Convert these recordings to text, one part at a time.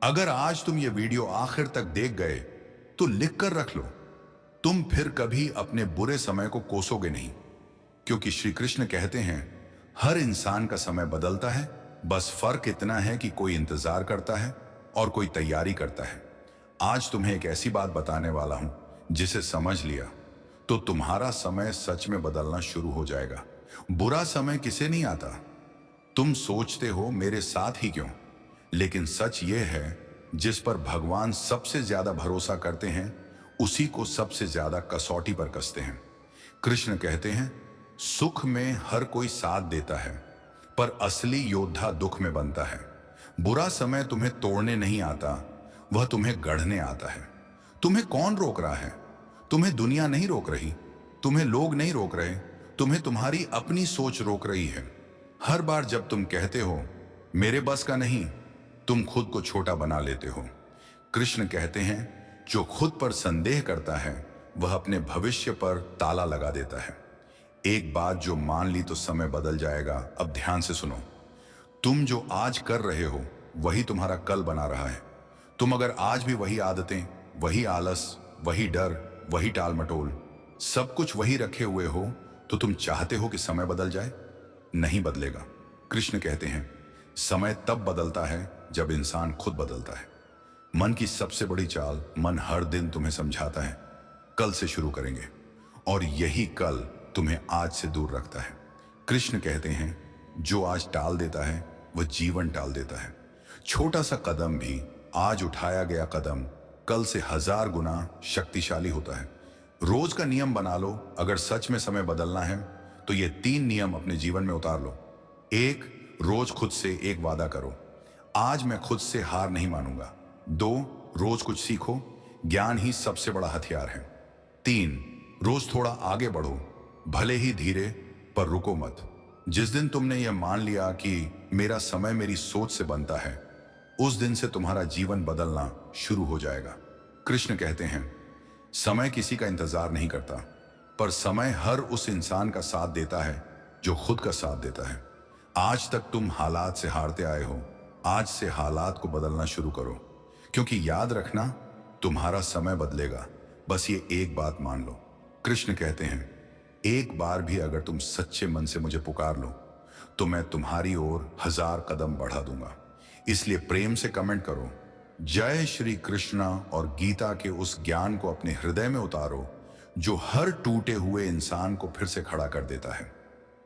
अगर आज तुम ये वीडियो आखिर तक देख गए तो लिख कर रख लो, तुम फिर कभी अपने बुरे समय को कोसोगे नहीं। क्योंकि श्री कृष्ण कहते हैं हर इंसान का समय बदलता है, बस फर्क इतना है कि कोई इंतजार करता है और कोई तैयारी करता है। आज तुम्हें एक ऐसी बात बताने वाला हूं जिसे समझ लिया तो तुम्हारा समय सच में बदलना शुरू हो जाएगा। बुरा समय किसे नहीं आता। तुम सोचते हो मेरे साथ ही क्यों, लेकिन सच ये है जिस पर भगवान सबसे ज्यादा भरोसा करते हैं उसी को सबसे ज्यादा कसौटी पर कसते हैं। कृष्ण कहते हैं सुख में हर कोई साथ देता है, पर असली योद्धा दुख में बनता है। बुरा समय तुम्हें तोड़ने नहीं आता, वह तुम्हें गढ़ने आता है। तुम्हें कौन रोक रहा है? तुम्हें दुनिया नहीं रोक रही, तुम्हें लोग नहीं रोक रहे, तुम्हें तुम्हारी अपनी सोच रोक रही है। हर बार जब तुम कहते हो मेरे बस का नहीं, तुम खुद को छोटा बना लेते हो। कृष्ण कहते हैं जो खुद पर संदेह करता है वह अपने भविष्य पर ताला लगा देता है। एक बात जो मान ली तो समय बदल जाएगा। अब ध्यान से सुनो, तुम जो आज कर रहे हो वही तुम्हारा कल बना रहा है। तुम अगर आज भी वही आदतें, वही आलस, वही डर, वही टाल मटोल, सब कुछ वही रखे हुए हो तो तुम चाहते हो कि समय बदल जाए? नहीं बदलेगा। कृष्ण कहते हैं समय तब बदलता है जब इंसान खुद बदलता है। मन की सबसे बड़ी चाल, मन हर दिन तुम्हें समझाता है कल से शुरू करेंगे, और यही कल तुम्हें आज से दूर रखता है। कृष्ण कहते हैं जो आज टाल देता है वह जीवन टाल देता है। छोटा सा कदम भी, आज उठाया गया कदम कल से 1000 गुना शक्तिशाली होता है। रोज का नियम बना लो, अगर सच में समय बदलना है तो ये 3 नियम अपने जीवन में उतार लो। 1, रोज खुद से एक वादा करो, आज मैं खुद से हार नहीं मानूंगा। 2, रोज कुछ सीखो, ज्ञान ही सबसे बड़ा हथियार है। 3, रोज थोड़ा आगे बढ़ो, भले ही धीरे, पर रुको मत। जिस दिन तुमने यह मान लिया कि मेरा समय मेरी सोच से बनता है, उस दिन से तुम्हारा जीवन बदलना शुरू हो जाएगा। कृष्ण कहते हैं समय किसी का इंतजार नहीं करता, पर समय हर उस इंसान का साथ देता है जो खुद का साथ देता है। आज तक तुम हालात से हारते आए हो, आज से हालात को बदलना शुरू करो, क्योंकि याद रखना तुम्हारा समय बदलेगा। बस ये एक बात मान लो। कृष्ण कहते हैं एक बार भी अगर तुम सच्चे मन से मुझे पुकार लो तो मैं तुम्हारी ओर 1000 कदम बढ़ा दूंगा। इसलिए प्रेम से कमेंट करो जय श्री कृष्णा और गीता के उस ज्ञान को अपने हृदय में उतारो जो हर टूटे हुए इंसान को फिर से खड़ा कर देता है।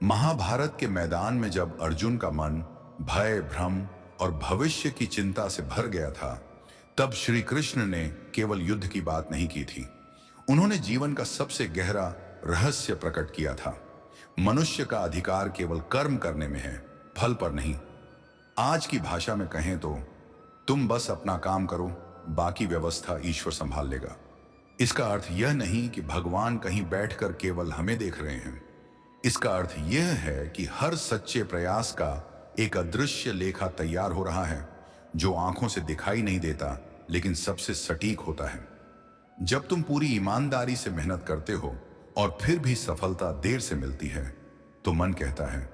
महाभारत के मैदान में जब अर्जुन का मन भय, भ्रम और भविष्य की चिंता से भर गया था, तब श्री कृष्ण ने केवल युद्ध की बात नहीं की थी, उन्होंने जीवन का सबसे गहरा रहस्य प्रकट किया था। मनुष्य का अधिकार केवल कर्म करने में है, फल पर नहीं। आज की भाषा में कहें तो तुम बस अपना काम करो, बाकी व्यवस्था ईश्वर संभाल लेगा। इसका अर्थ यह नहीं कि भगवान कहीं बैठकर केवल हमें देख रहे हैं। इसका अर्थ यह है कि हर सच्चे प्रयास का एक अदृश्य लेखा तैयार हो रहा है, जो आंखों से दिखाई नहीं देता लेकिन सबसे सटीक होता है। जब तुम पूरी ईमानदारी से मेहनत करते हो और फिर भी सफलता देर से मिलती है, तो मन कहता है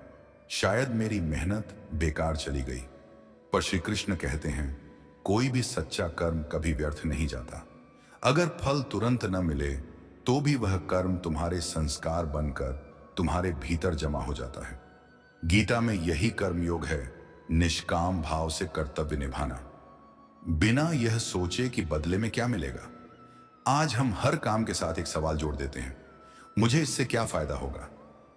शायद मेरी मेहनत बेकार चली गई। पर श्री कृष्ण कहते हैं कोई भी सच्चा कर्म कभी व्यर्थ नहीं जाता। अगर फल तुरंत न मिले तो भी वह कर्म तुम्हारे संस्कार बनकर तुम्हारे भीतर जमा हो जाता है। गीता में यही कर्म योग है, निष्काम भाव से कर्तव्य निभाना, बिना यह सोचे कि बदले में क्या मिलेगा। आज हम हर काम के साथ एक सवाल जोड़ देते हैं, मुझे इससे क्या फायदा होगा।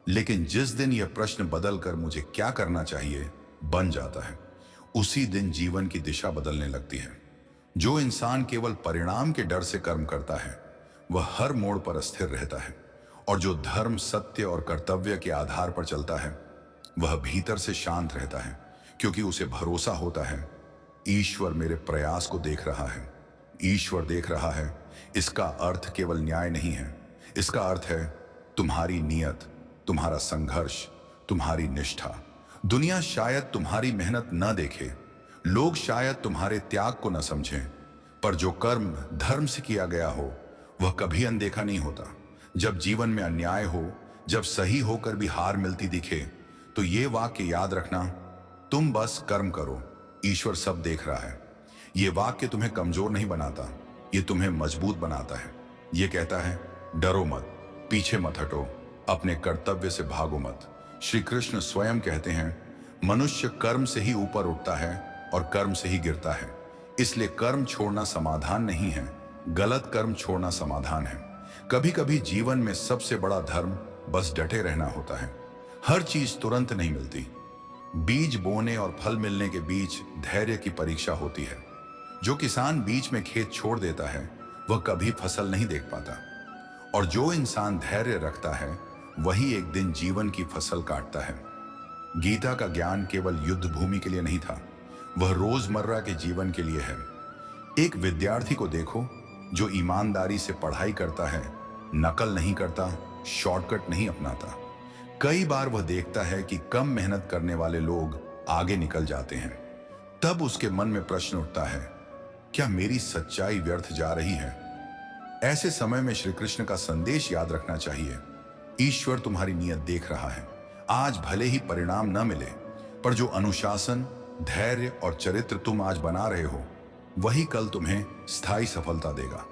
लेकिन जिस दिन यह प्रश्न बदलकर मुझे क्या करना चाहिए बन जाता है, उसी दिन जीवन की दिशा बदलने लगती है। जो इंसान केवल परिणाम के डर से कर्म करता है वह हर मोड़ पर अस्थिर रहता है, और जो धर्म, सत्य और कर्तव्य के आधार पर चलता है वह भीतर से शांत रहता है, क्योंकि उसे भरोसा होता है ईश्वर मेरे प्रयास को देख रहा है। ईश्वर देख रहा है, इसका अर्थ केवल न्याय नहीं है, इसका अर्थ है तुम्हारी नियत, तुम्हारा संघर्ष, तुम्हारी निष्ठा। दुनिया शायद तुम्हारी मेहनत न देखे, लोग शायद तुम्हारे त्याग को न समझें, पर जो कर्म धर्म से किया गया हो वह कभी अनदेखा नहीं होता। जब जीवन में अन्याय हो, जब सही होकर भी हार मिलती दिखे, तो ये वाक्य याद रखना, तुम बस कर्म करो, ईश्वर सब देख रहा है। ये वाक्य तुम्हें कमजोर नहीं बनाता, ये तुम्हें मजबूत बनाता है। ये कहता है, डरो मत, पीछे मत हटो, अपने कर्तव्य से भागो मत। श्री कृष्ण स्वयं कहते हैं, मनुष्य कर्म से ही ऊपर उठता है और कर्म से ही गिरता है। इसलिए कर्म छोड़ना समाधान नहीं है, गलत कर्म छोड़ना समाधान है। कभी कभी जीवन में सबसे बड़ा धर्म बस डटे रहना होता है। हर चीज तुरंत नहीं मिलती। बीज बोने और फल मिलने के बीच धैर्य की परीक्षा होती है। जो किसान बीच में खेत छोड़ देता है वह कभी फसल नहीं देख पाता, और जो इंसान धैर्य रखता है वही एक दिन जीवन की फसल काटता है। गीता का ज्ञान केवल युद्ध भूमि के लिए नहीं था, वह रोजमर्रा के जीवन के लिए है। एक विद्यार्थी को देखो जो ईमानदारी से पढ़ाई करता है, नकल नहीं करता, शॉर्टकट नहीं अपनाता। कई बार वह देखता है कि कम मेहनत करने वाले लोग आगे निकल जाते हैं। तब उसके मन में प्रश्न उठता है, क्या मेरी सच्चाई व्यर्थ जा रही है? ऐसे समय में श्री कृष्ण का संदेश याद रखना चाहिए। ईश्वर तुम्हारी नियत देख रहा है। आज भले ही परिणाम न मिले, पर जो अनुशासन, धैर्य और चरित्र तुम आज बना रहे हो वही कल तुम्हें स्थायी सफलता देगा।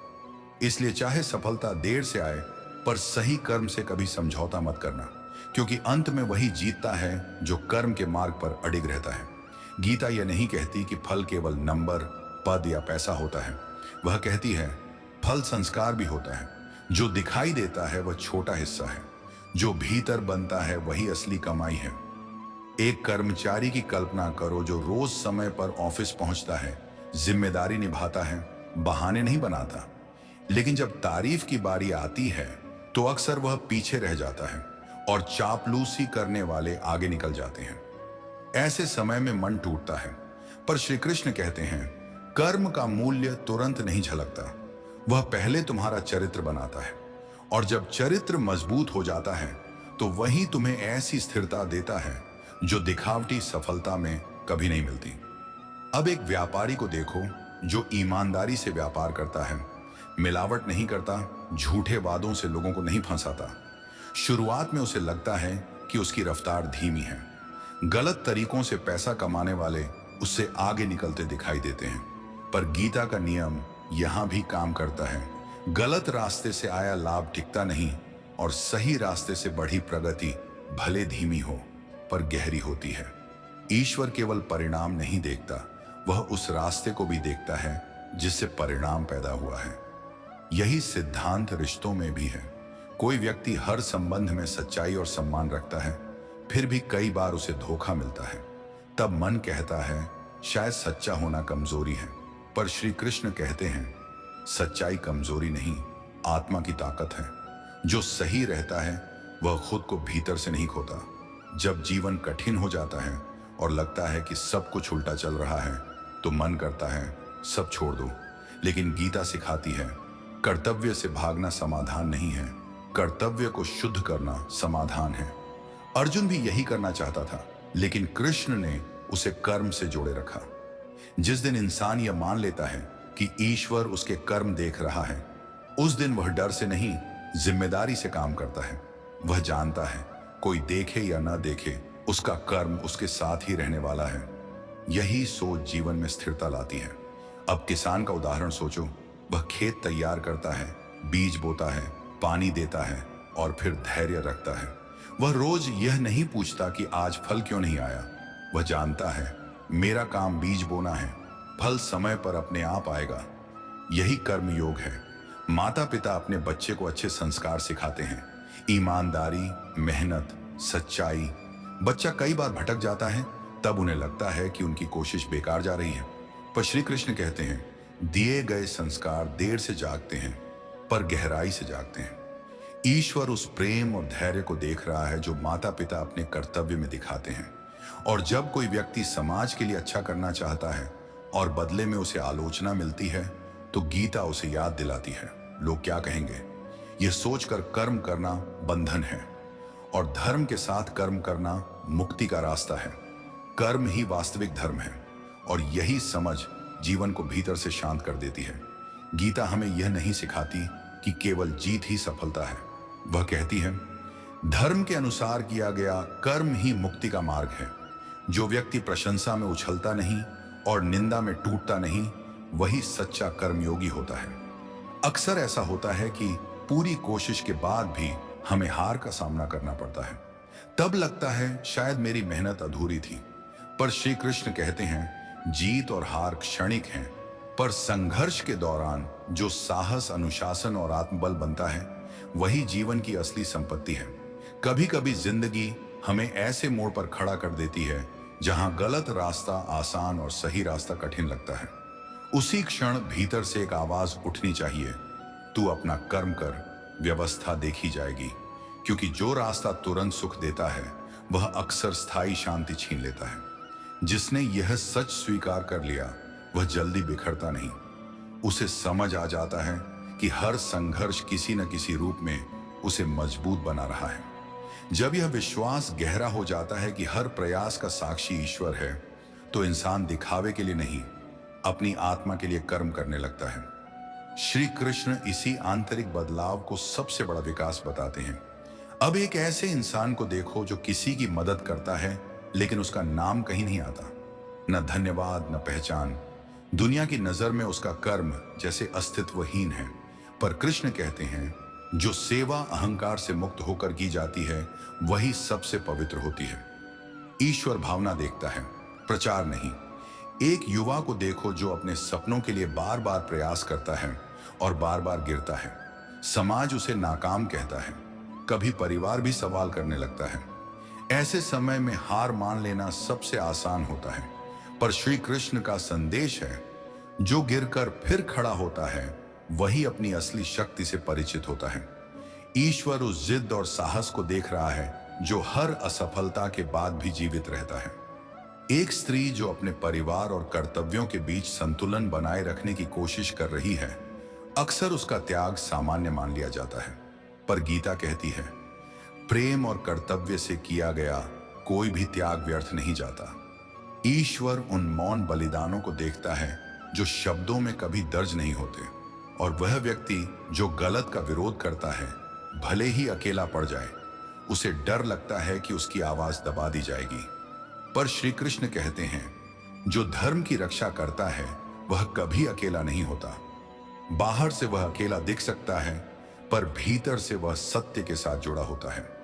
इसलिए चाहे सफलता देर से आए, पर सही कर्म से कभी समझौता मत करना, क्योंकि अंत में वही जीतता है जो कर्म के मार्ग पर अडिग रहता है। गीता यह नहीं कहती कि फल केवल नंबर, पद या पैसा होता है। वह कहती है फल संस्कार भी होता है। जो दिखाई देता है वह छोटा हिस्सा है, जो भीतर बनता है वही असली कमाई है। एक कर्मचारी की कल्पना करो जो रोज समय पर ऑफिस पहुंचता है, जिम्मेदारी निभाता है, बहाने नहीं बनाता। लेकिन जब तारीफ की बारी आती है तो अक्सर वह पीछे रह जाता है और चापलूसी करने वाले आगे निकल जाते हैं। ऐसे समय में मन टूटता है। पर श्री कृष्ण कहते हैं, कर्म का मूल्य तुरंत नहीं झलकता, वह पहले तुम्हारा चरित्र बनाता है। और जब चरित्र मजबूत हो जाता है तो वही तुम्हें ऐसी स्थिरता देता है जो दिखावटी सफलता में कभी नहीं मिलती। अब एक व्यापारी को देखो जो ईमानदारी से व्यापार करता है, मिलावट नहीं करता, झूठे वादों से लोगों को नहीं फंसाता। शुरुआत में उसे लगता है कि उसकी रफ्तार धीमी है। गलत तरीकों से पैसा कमाने वाले उससे आगे निकलते दिखाई देते हैं। पर गीता का नियम यहां भी काम करता है। गलत रास्ते से आया लाभ टिकता नहीं, और सही रास्ते से बढ़ी प्रगति भले धीमी हो पर गहरी होती है। ईश्वर केवल परिणाम नहीं देखता, वह उस रास्ते को भी देखता है जिससे परिणाम पैदा हुआ है। यही सिद्धांत रिश्तों में भी है। कोई व्यक्ति हर संबंध में सच्चाई और सम्मान रखता है, फिर भी कई बार उसे धोखा मिलता है। तब मन कहता है शायद सच्चा होना कमजोरी है, पर श्री कृष्ण कहते हैं सच्चाई कमजोरी नहीं, आत्मा की ताकत है। जो सही रहता है वह खुद को भीतर से नहीं खोता। जब जीवन कठिन हो जाता है और लगता है कि सब कुछ उल्टा चल रहा है तो मन करता है सब छोड़ दो। लेकिन गीता सिखाती है कर्तव्य से भागना समाधान नहीं है, कर्तव्य को शुद्ध करना समाधान है। अर्जुन भी यही करना चाहता था, लेकिन कृष्ण ने उसे कर्म से जोड़े रखा। जिस दिन इंसान यह मान लेता है कि ईश्वर उसके कर्म देख रहा है, उस दिन वह डर से नहीं, जिम्मेदारी से काम करता है। वह जानता है कोई देखे या न देखे, उसका कर्म उसके साथ ही रहने वाला है। यही सोच जीवन में स्थिरता लाती है। अब किसान का उदाहरण सोचो। वह खेत तैयार करता है, बीज बोता है, पानी देता है और फिर धैर्य रखता है। वह रोज यह नहीं पूछता कि आज फल क्यों नहीं आया। वह जानता है मेरा काम बीज बोना है, फल समय पर अपने आप आएगा। यही कर्म योग है। माता पिता अपने बच्चे को अच्छे संस्कार सिखाते हैं, ईमानदारी, मेहनत, सच्चाई। बच्चा कई बार भटक जाता है, तब उन्हें लगता है कि उनकी कोशिश बेकार जा रही है। पर श्री कृष्ण कहते हैं दिए गए संस्कार देर से जागते हैं पर गहराई से जागते हैं। ईश्वर उस प्रेम और धैर्य को देख रहा है जो माता पिता अपने कर्तव्य में दिखाते हैं। और जब कोई व्यक्ति समाज के लिए अच्छा करना चाहता है और बदले में उसे आलोचना मिलती है तो गीता उसे याद दिलाती है लोग क्या कहेंगे। यह सोचकर कर्म करना बंधन है और धर्म के साथ कर्म करना मुक्ति का रास्ता है। कर्म ही वास्तविक धर्म है और यही समझ जीवन को भीतर से शांत कर देती है। गीता हमें यह नहीं सिखाती कि केवल जीत ही सफलता है। वह कहती है धर्म के अनुसार किया गया कर्म ही मुक्ति का मार्ग है। जो व्यक्ति प्रशंसा में उछलता नहीं और निंदा में टूटता नहीं, वही सच्चा कर्मयोगी होता है। अक्सर ऐसा होता है कि पूरी कोशिश के बाद भी हमें हार का सामना करना पड़ता है। तब लगता है शायद मेरी मेहनत अधूरी थी। पर श्री कृष्ण कहते हैं जीत और हार क्षणिक हैं, पर संघर्ष के दौरान जो साहस, अनुशासन और आत्मबल बनता है वही जीवन की असली संपत्ति है। कभी कभी जिंदगी हमें ऐसे मोड़ पर खड़ा कर देती है जहां गलत रास्ता आसान और सही रास्ता कठिन लगता है। उसी क्षण भीतर से एक आवाज उठनी चाहिए, तू अपना कर्म कर, व्यवस्था देखी जाएगी। क्योंकि जो रास्ता तुरंत सुख देता है वह अक्सर स्थायी शांति छीन लेता है। जिसने यह सच स्वीकार कर लिया वह जल्दी बिखरता नहीं। उसे समझ आ जाता है कि हर संघर्ष किसी न किसी रूप में उसे मजबूत बना रहा है। जब यह विश्वास गहरा हो जाता है कि हर प्रयास का साक्षी ईश्वर है, तो इंसान दिखावे के लिए नहीं, अपनी आत्मा के लिए कर्म करने लगता है। श्री कृष्ण इसी आंतरिक बदलाव को सबसे बड़ा विकास बताते हैं। अब एक ऐसे इंसान को देखो जो किसी की मदद करता है लेकिन उसका नाम कहीं नहीं आता, न धन्यवाद न पहचान। दुनिया की नजर में उसका कर्म जैसे अस्तित्वहीन है। पर कृष्ण कहते हैं जो सेवा अहंकार से मुक्त होकर की जाती है वही सबसे पवित्र होती है। ईश्वर भावना देखता है, प्रचार नहीं। एक युवा को देखो जो अपने सपनों के लिए बार बार प्रयास करता है और बार बार गिरता है। समाज उसे नाकाम कहता है, कभी परिवार भी सवाल करने लगता है। ऐसे समय में हार मान लेना सबसे आसान होता है। पर श्री कृष्ण का संदेश है जो गिरकर फिर खड़ा होता है वही अपनी असली शक्ति से परिचित होता है। ईश्वर उस जिद और साहस को देख रहा है जो हर असफलता के बाद भी जीवित रहता है। एक स्त्री जो अपने परिवार और कर्तव्यों के बीच संतुलन बनाए रखने की कोशिश कर रही है, अक्सर उसका त्याग सामान्य मान लिया जाता है। पर गीता कहती है प्रेम और कर्तव्य से किया गया कोई भी त्याग व्यर्थ नहीं जाता। ईश्वर उन मौन बलिदानों को देखता है जो शब्दों में कभी दर्ज नहीं होते। और वह व्यक्ति जो गलत का विरोध करता है, भले ही अकेला पड़ जाए, उसे डर लगता है कि उसकी आवाज दबा दी जाएगी। पर श्री कृष्ण कहते हैं जो धर्म की रक्षा करता है वह कभी अकेला नहीं होता। बाहर से वह अकेला दिख सकता है पर भीतर से वह सत्य के साथ जुड़ा होता है।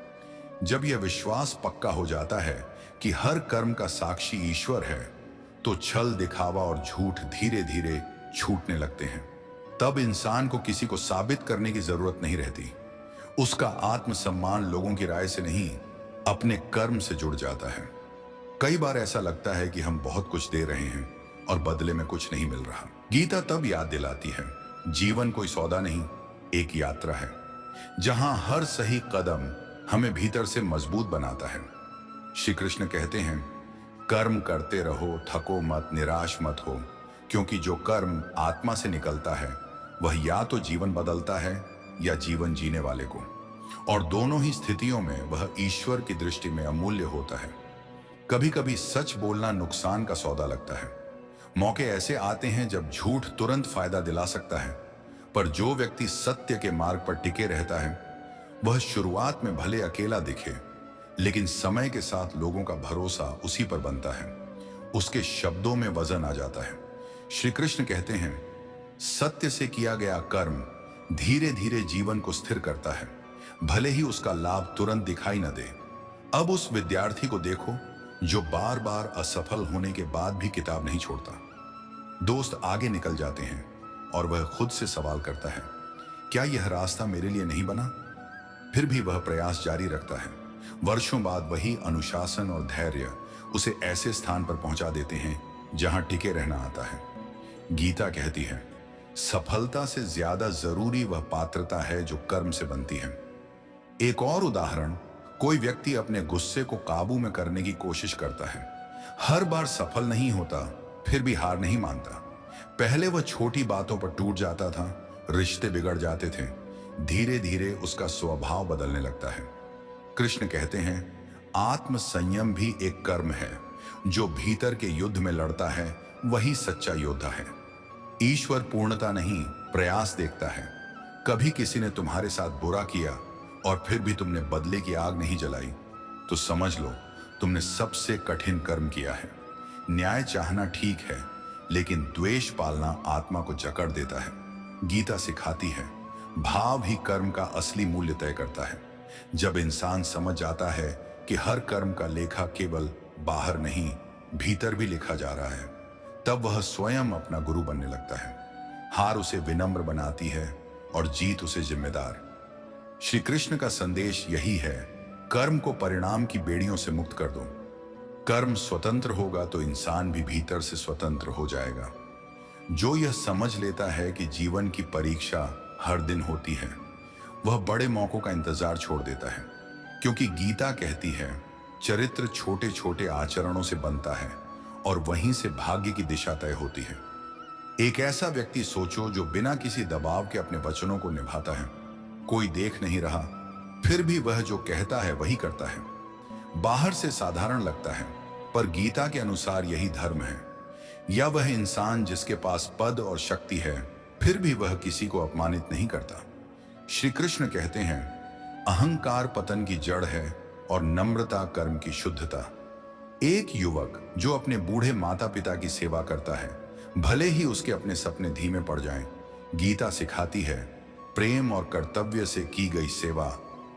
जब यह विश्वास पक्का हो जाता है कि हर कर्म का साक्षी ईश्वर है, तो छल, दिखावा और झूठ धीरे धीरे छूटने लगते हैं। तब इंसान को किसी को साबित करने की जरूरत नहीं रहती। उसका आत्मसम्मान लोगों की राय से नहीं, अपने कर्म से जुड़ जाता है। कई बार ऐसा लगता है कि हम बहुत कुछ दे रहे हैं और बदले में कुछ नहीं मिल रहा। गीता तब याद दिलाती है जीवन कोई सौदा नहीं, एक यात्रा है जहां हर सही कदम हमें भीतर से मजबूत बनाता है। श्री कृष्ण कहते हैं कर्म करते रहो, थको मत, निराश मत हो, क्योंकि जो कर्म आत्मा से निकलता है वह या तो जीवन बदलता है या जीवन जीने वाले को, और दोनों ही स्थितियों में वह ईश्वर की दृष्टि में अमूल्य होता है। कभी कभी सच बोलना नुकसान का सौदा लगता है। मौके ऐसे आते हैं जब झूठ तुरंत फायदा दिला सकता है, पर जो व्यक्ति सत्य के मार्ग पर टिके रहता है वह शुरुआत में भले अकेला दिखे, लेकिन समय के साथ लोगों का भरोसा उसी पर बनता है। उसके शब्दों में वजन आ जाता है। श्री कृष्ण कहते हैं सत्य से किया गया कर्म धीरे धीरे जीवन को स्थिर करता है, भले ही उसका लाभ तुरंत दिखाई न दे। अब उस विद्यार्थी को देखो जो बार बार असफल होने के बाद भी किताब नहीं छोड़ता। दोस्त आगे निकल जाते हैं और वह खुद से सवाल करता है क्या यह रास्ता मेरे लिए नहीं बना? फिर भी वह प्रयास जारी रखता है। वर्षों बाद वही अनुशासन और धैर्य उसे ऐसे स्थान पर पहुंचा देते हैं जहां टिके रहना आता है। गीता कहती है सफलता से ज्यादा जरूरी वह पात्रता है जो कर्म से बनती है। एक और उदाहरण, कोई व्यक्ति अपने गुस्से को काबू में करने की कोशिश करता है। हर बार सफल नहीं होता, फिर भी हार नहीं मानता। पहले वह छोटी बातों पर टूट जाता था, रिश्ते बिगड़ जाते थे। धीरे धीरे उसका स्वभाव बदलने लगता है। कृष्ण कहते हैं आत्म संयम भी एक कर्म है। जो भीतर के युद्ध में लड़ता है वही सच्चा योद्धा है। ईश्वर पूर्णता नहीं, प्रयास देखता है। कभी किसी ने तुम्हारे साथ बुरा किया और फिर भी तुमने बदले की आग नहीं जलाई, तो समझ लो तुमने सबसे कठिन कर्म किया है। न्याय चाहना ठीक है, लेकिन द्वेष पालना आत्मा को जकड़ देता है। गीता सिखाती है, भाव ही कर्म का असली मूल्य तय करता है। जब इंसान समझ जाता है कि हर कर्म का लेखा केवल बाहर नहीं, भीतर भी लिखा जा रहा है, तब वह स्वयं अपना गुरु बनने लगता है। हार उसे विनम्र बनाती है और जीत उसे जिम्मेदार। श्री कृष्ण का संदेश यही है, कर्म को परिणाम की बेड़ियों से मुक्त कर दो। कर्म स्वतंत्र होगा तो इंसान भी भीतर से स्वतंत्र हो जाएगा। जो यह समझ लेता है कि जीवन की परीक्षा हर दिन होती है, वह बड़े मौकों का इंतजार छोड़ देता है, क्योंकि गीता कहती है चरित्र छोटे छोटे आचरणों से बनता है और वहीं से भाग्य की दिशा तय होती है। एक ऐसा व्यक्ति सोचो जो बिना किसी दबाव के अपने वचनों को निभाता है। कोई देख नहीं रहा, फिर भी वह जो कहता है वही करता है। बाहर से साधारण लगता है, पर गीता के अनुसार यही धर्म है। या वह इंसान जिसके पास पद और शक्ति है, फिर भी वह किसी को अपमानित नहीं करता। श्री कृष्ण कहते हैं, अहंकार पतन की जड़ है और नम्रता कर्म की शुद्धता। एक युवक जो अपने बूढ़े माता पिता की सेवा करता है, भले ही उसके अपने सपने धीमे पड़ जाएं, गीता सिखाती है प्रेम और कर्तव्य से की गई सेवा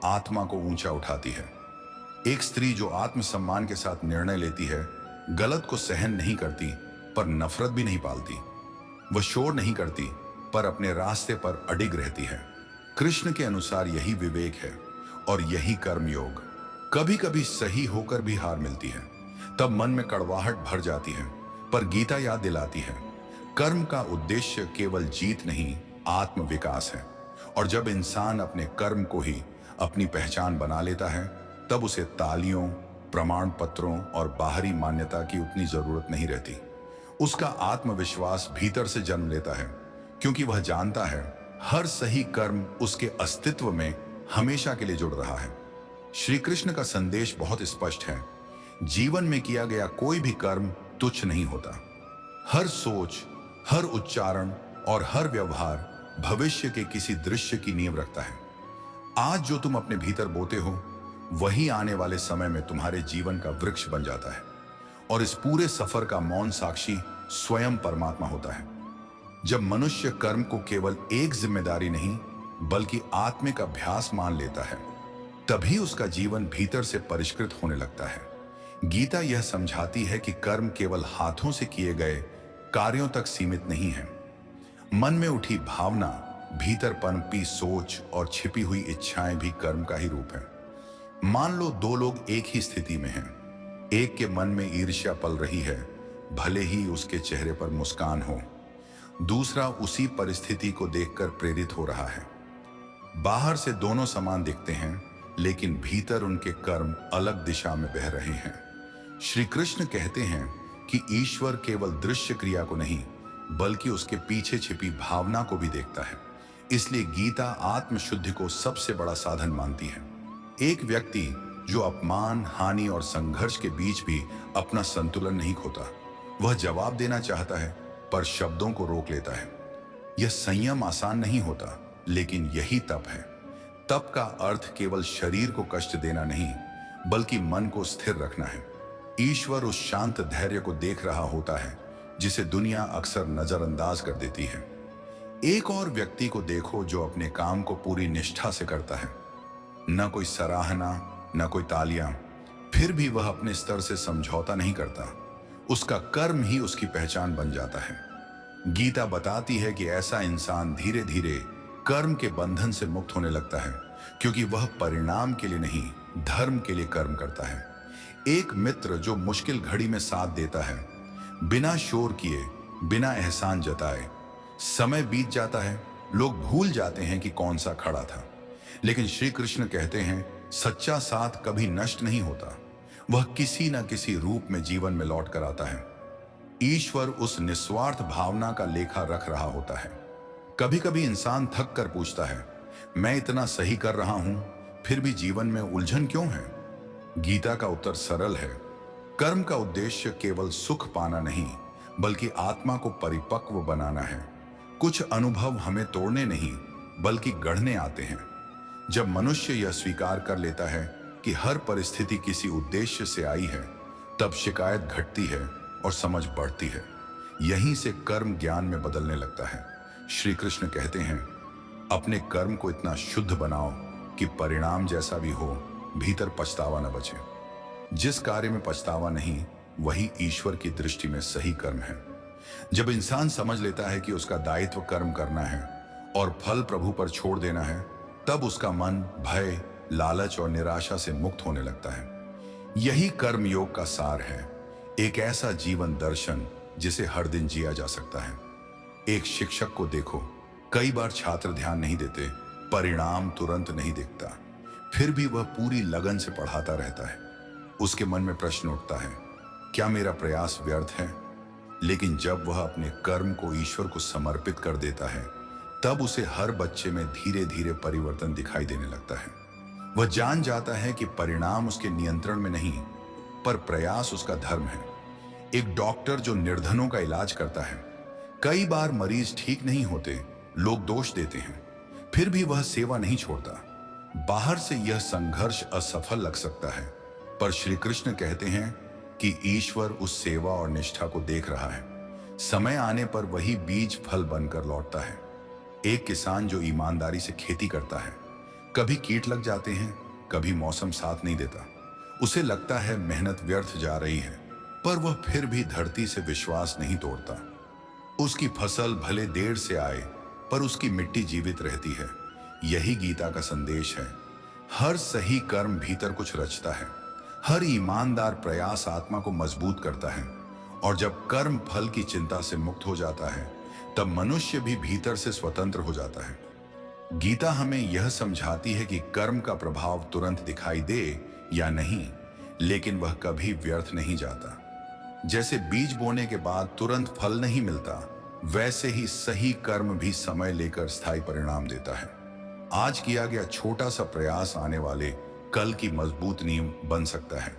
आत्मा को ऊंचा उठाती है। एक स्त्री जो आत्मसम्मान के साथ निर्णय लेती है, गलत को सहन नहीं करती पर नफरत भी नहीं पालती। वह शोर नहीं करती पर अपने रास्ते पर अडिग रहती है। कृष्ण के अनुसार यही विवेक है और यही कर्मयोग। कभी कभी सही होकर भी हार मिलती है, तब मन में कड़वाहट भर जाती है, पर गीता याद दिलाती है कर्म का उद्देश्य केवल जीत नहीं, आत्म विकास है। और जब इंसान अपने कर्म को ही अपनी पहचान बना लेता है, तब उसे तालियों, प्रमाण पत्रों और बाहरी मान्यता की उतनी जरूरत नहीं रहती। उसका आत्मविश्वास भीतर से जन्म लेता है, क्योंकि वह जानता है हर सही कर्म उसके अस्तित्व में हमेशा के लिए जुड़ रहा है। श्री कृष्ण का संदेश बहुत स्पष्ट है, जीवन में किया गया कोई भी कर्म तुच्छ नहीं होता। हर सोच, हर उच्चारण और हर व्यवहार भविष्य के किसी दृश्य की नींव रखता है। आज जो तुम अपने भीतर बोते हो, वही आने वाले समय में तुम्हारे जीवन का वृक्ष बन जाता है। और इस पूरे सफर का मौन साक्षी स्वयं परमात्मा होता है। जब मनुष्य कर्म को केवल एक जिम्मेदारी नहीं बल्कि आत्मिक अभ्यास मान लेता है, तभी उसका जीवन भीतर से परिष्कृत होने लगता है। गीता यह समझाती है कि कर्म केवल हाथों से किए गए कार्यों तक सीमित नहीं है। मन में उठी भावना, भीतर पनपी सोच और छिपी हुई इच्छाएं भी कर्म का ही रूप है। मान लो दो लोग एक ही स्थिति में हैं। एक के मन में ईर्ष्या पल रही है, भले ही उसके चेहरे पर मुस्कान हो। दूसरा उसी परिस्थिति को देखकर प्रेरित हो रहा है। बाहर से दोनों समान दिखते हैं, लेकिन भीतर उनके कर्म अलग दिशा में बह रहे हैं। श्री कृष्ण कहते हैं कि ईश्वर केवल दृश्य क्रिया को नहीं बल्कि उसके पीछे छिपी भावना को भी देखता है। इसलिए गीता आत्मशुद्धि को सबसे बड़ा साधन मानती है। एक व्यक्ति जो अपमान, हानि और संघर्ष के बीच भी अपना संतुलन नहीं खोता, वह जवाब देना चाहता है पर शब्दों को रोक लेता है। यह संयम आसान नहीं होता, लेकिन यही तप है। तप का अर्थ केवल शरीर को कष्ट देना नहीं बल्कि मन को स्थिर रखना है। ईश्वर उस शांत धैर्य को देख रहा होता है जिसे दुनिया अक्सर नजरअंदाज कर देती है। एक और व्यक्ति को देखो जो अपने काम को पूरी निष्ठा से करता है। न कोई सराहना, न कोई तालियां, फिर भी वह अपने स्तर से समझौता नहीं करता। उसका कर्म ही उसकी पहचान बन जाता है। गीता बताती है कि ऐसा इंसान धीरे धीरे कर्म के बंधन से मुक्त होने लगता है, क्योंकि वह परिणाम के लिए नहीं, धर्म के लिए कर्म करता है। एक मित्र जो मुश्किल घड़ी में साथ देता है, बिना शोर किए, बिना एहसान जताए। समय बीत जाता है, लोग भूल जाते हैं कि कौन सा खड़ा था, लेकिन श्री कृष्ण कहते हैं सच्चा साथ कभी नष्ट नहीं होता। वह किसी न किसी रूप में जीवन में लौट कर आता है। ईश्वर उस निस्वार्थ भावना का लेखा रख रहा होता है। कभी कभी इंसान थक कर पूछता है, मैं इतना सही कर रहा हूं, फिर भी जीवन में उलझन क्यों है? गीता का उत्तर सरल है, कर्म का उद्देश्य केवल सुख पाना नहीं बल्कि आत्मा को परिपक्व बनाना है। कुछ अनुभव हमें तोड़ने नहीं बल्कि गढ़ने आते हैं। जब मनुष्य यह स्वीकार कर लेता है कि हर परिस्थिति किसी उद्देश्य से आई है, तब शिकायत घटती है और समझ बढ़ती है। यहीं से कर्म ज्ञान में बदलने लगता है। श्री कृष्ण कहते हैं, अपने कर्म को इतना शुद्ध बनाओ कि परिणाम जैसा भी हो, भीतर पछतावा न बचे। जिस कार्य में पछतावा नहीं, वही ईश्वर की दृष्टि में सही कर्म है। जब इंसान समझ लेता है कि उसका दायित्व कर्म करना है और फल प्रभु पर छोड़ देना है, तब उसका मन भय, लालच और निराशा से मुक्त होने लगता है। यही कर्म योग का सार है, एक ऐसा जीवन दर्शन जिसे हर दिन जिया जा सकता है। एक शिक्षक को देखो, कई बार छात्र ध्यान नहीं देते, परिणाम तुरंत नहीं दिखता, फिर भी वह पूरी लगन से पढ़ाता रहता है। उसके मन में प्रश्न उठता है, क्या मेरा प्रयास व्यर्थ है? लेकिन जब वह अपने कर्म को ईश्वर को समर्पित कर देता है, तब उसे हर बच्चे में धीरे धीरे परिवर्तन दिखाई देने लगता है। वह जान जाता है कि परिणाम उसके नियंत्रण में नहीं, पर प्रयास उसका धर्म है। एक डॉक्टर जो निर्धनों का इलाज करता है, कई बार मरीज ठीक नहीं होते, लोग दोष देते हैं, फिर भी वह सेवा नहीं छोड़ता। बाहर से यह संघर्ष असफल लग सकता है, पर श्री कृष्ण कहते हैं कि ईश्वर उस सेवा और निष्ठा को देख रहा है। समय आने पर वही बीज फल बनकर लौटता है। एक किसान जो ईमानदारी से खेती करता है, कभी कीट लग जाते हैं, कभी मौसम साथ नहीं देता, उसे लगता है मेहनत व्यर्थ जा रही है, पर वह फिर भी धरती से विश्वास नहीं तोड़ता। उसकी फसल भले देर से आए, पर उसकी मिट्टी जीवित रहती है। यही गीता का संदेश है। हर सही कर्म भीतर कुछ रचता है, हर ईमानदार प्रयास आत्मा को मजबूत करता है, और जब कर्म फल की चिंता से मुक्त हो जाता है, तब मनुष्य भी भीतर से स्वतंत्र हो जाता है। गीता हमें यह समझाती है कि कर्म का प्रभाव तुरंत दिखाई दे या नहीं, लेकिन वह कभी व्यर्थ नहीं जाता। जैसे बीज बोने के बाद तुरंत फल नहीं मिलता, वैसे ही सही कर्म भी समय लेकर स्थायी परिणाम देता है। आज किया गया छोटा सा प्रयास आने वाले कल की मजबूत नींव बन सकता है।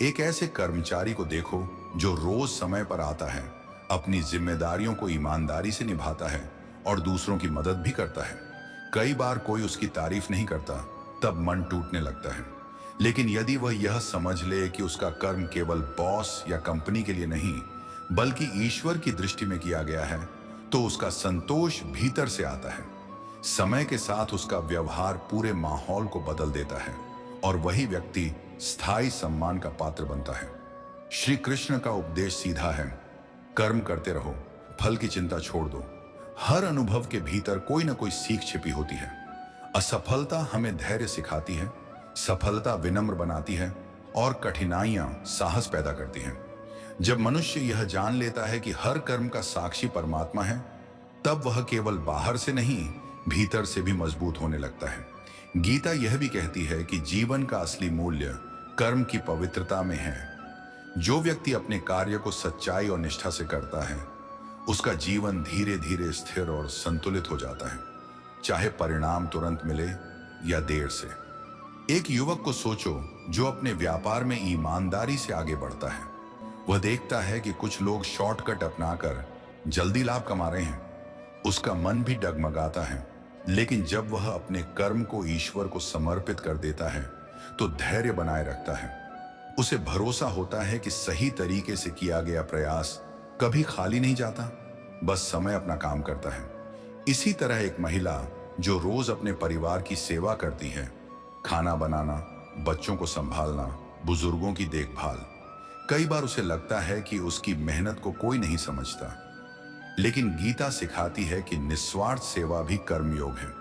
एक ऐसे कर्मचारी को देखो जो रोज समय पर आता है, अपनी जिम्मेदारियों को ईमानदारी से निभाता है और दूसरों की मदद भी करता है। कई बार कोई उसकी तारीफ नहीं करता, तब मन टूटने लगता है। लेकिन यदि वह यह समझ ले कि उसका कर्म केवल बॉस या कंपनी के लिए नहीं, बल्कि ईश्वर की दृष्टि में किया गया है, तो उसका संतोष भीतर से आता है। समय के साथ उसका व्यवहार पूरे माहौल को बदल देता है और वही व्यक्ति स्थायी सम्मान का पात्र बनता है। श्री कृष्ण का उपदेश सीधा है, कर्म करते रहो, फल की चिंता छोड़ दो। हर अनुभव के भीतर कोई ना कोई सीख छिपी होती है। असफलता हमें धैर्य सिखाती है, सफलता विनम्र बनाती है और कठिनाइयां साहस पैदा करती हैं। जब मनुष्य यह जान लेता है कि हर कर्म का साक्षी परमात्मा है, तब वह केवल बाहर से नहीं, भीतर से भी मजबूत होने लगता है। गीता यह भी कहती है कि जीवन का असली मूल्य कर्म की पवित्रता में है। जो व्यक्ति अपने कार्य को सच्चाई और निष्ठा से करता है, उसका जीवन धीरे धीरे स्थिर और संतुलित हो जाता है, चाहे परिणाम तुरंत मिले या देर से। एक युवक को सोचो जो अपने व्यापार में ईमानदारी से आगे बढ़ता है। वह देखता है कि कुछ लोग शॉर्टकट अपनाकर जल्दी लाभ कमा रहे हैं, उसका मन भी डगमगाता है। लेकिन जब वह अपने कर्म को ईश्वर को समर्पित कर देता है, तो धैर्य बनाए रखता है। उसे भरोसा होता है कि सही तरीके से किया गया प्रयास कभी खाली नहीं जाता, बस समय अपना काम करता है। इसी तरह एक महिला जो रोज अपने परिवार की सेवा करती है, खाना बनाना, बच्चों को संभालना, बुजुर्गों की देखभाल, कई बार उसे लगता है कि उसकी मेहनत को कोई नहीं समझता। लेकिन गीता सिखाती है कि निस्वार्थ सेवा भी कर्मयोग है।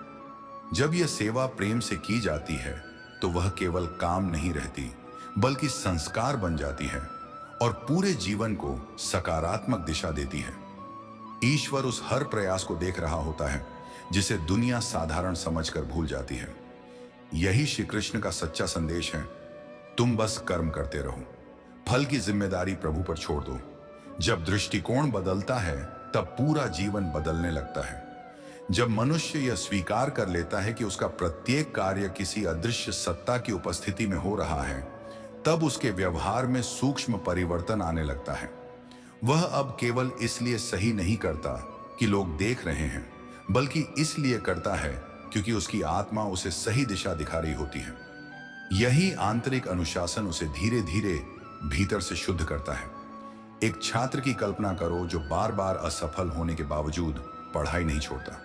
जब यह सेवा प्रेम से की जाती है, तो वह केवल काम नहीं रहती, बल्कि संस्कार बन जाती है और पूरे जीवन को सकारात्मक दिशा देती है। ईश्वर उस हर प्रयास को देख रहा होता है जिसे दुनिया साधारण समझकर भूल जाती है। यही श्री कृष्ण का सच्चा संदेश है। तुम बस कर्म करते रहो, फल की जिम्मेदारी प्रभु पर छोड़ दो। जब दृष्टिकोण बदलता है, तब पूरा जीवन बदलने लगता है। जब मनुष्य यह स्वीकार कर लेता है कि उसका प्रत्येक कार्य किसी अदृश्य सत्ता की उपस्थिति में हो रहा है, तब उसके व्यवहार में सूक्ष्म परिवर्तन आने लगता है। वह अब केवल इसलिए सही नहीं करता कि लोग देख रहे हैं, बल्कि इसलिए करता है क्योंकि उसकी आत्मा उसे सही दिशा दिखा रही होती है। यही आंतरिक अनुशासन उसे धीरे धीरे भीतर से शुद्ध करता है। एक छात्र की कल्पना करो जो बार बार असफल होने के बावजूद पढ़ाई नहीं छोड़ता।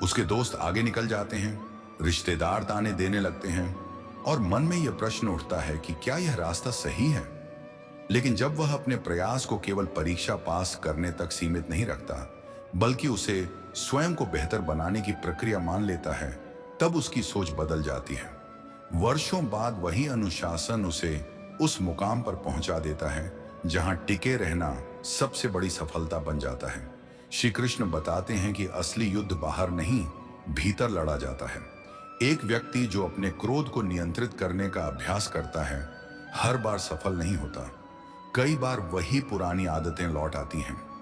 उसके दोस्त आगे निकल जाते हैं, रिश्तेदार ताने देने लगते हैं और मन में यह प्रश्न उठता है कि क्या यह रास्ता सही है। लेकिन जब वह अपने प्रयास को केवल परीक्षा पास करने तक सीमित नहीं रखता, बल्कि उसे स्वयं को बेहतर बनाने की प्रक्रिया मान लेता है, तब उसकी सोच बदल जाती है। वर्षों बाद वही अनुशासन उसे उस मुकाम पर पहुंचा देता है जहां टिके रहना सबसे बड़ी सफलता बन जाता है। श्री कृष्ण बताते हैं कि असली युद्ध बाहर नहीं, भीतर लड़ा जाता है। एक व्यक्ति जो अपने क्रोध को नियंत्रित करने का अभ्यास करता है, हर बार सफल नहीं होता। कई बार वही पुरानी आदतें लौट आती हैं।